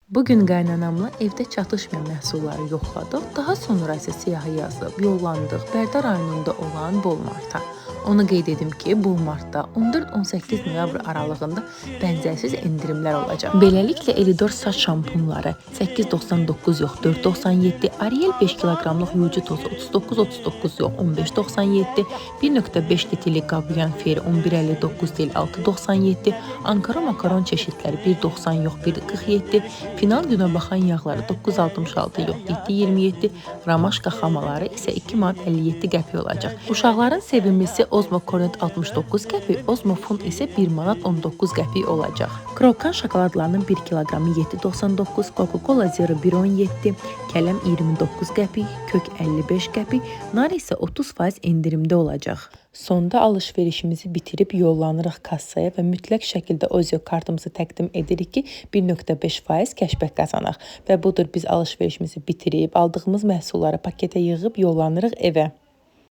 Bugün qaynanamla evdə çatışmayan məhsulları yoxladıq. Daha sonra isə siyahı yazıb yollandıq Bərdə rayonunda olan Bolmarta. Onu qeyd edim ki, Bolmartda 14-18 noyabr aralığında bənzərsiz endirimlər olacaq. Beləliklə Elidor saç şampunları 8.99 yox 4.97, Ariel 5 kiloqramlıq yuyucu tozu 39.39 yox 15.97, 1.5 litrlik Qabuyan Feri 11.59 deyil 6.97, Ankara makaron çeşidləri 1.90 yox 1.47, Final günəbaxan yağları 9.66 yox 7.27, Ramaşka xamaları isə 2 manat 57 qəpik olacaq. Uşaqların sevimlisi Ozmo Cornet 69 qəpik, Ozmo Fun isə 1 manat 19 qəpik olacaq. Krokan şokoladlarının 1 kiloqramı 7.99, Coca-Cola Zero 1.17, kələm 29 qəpik, kök 55 qəpik, nar isə 30% endirimdə olacaq. Sonda alış-verişimizi bitirib yollanırıq kassaya və mütləq şəkildə Ozio kartımızı təqdim edirik ki, 1.5% kəşbək qazanaq. Və budur biz alış-verişimizi bitirib aldığımız məhsulları paketə yığıb yollanırıq evə.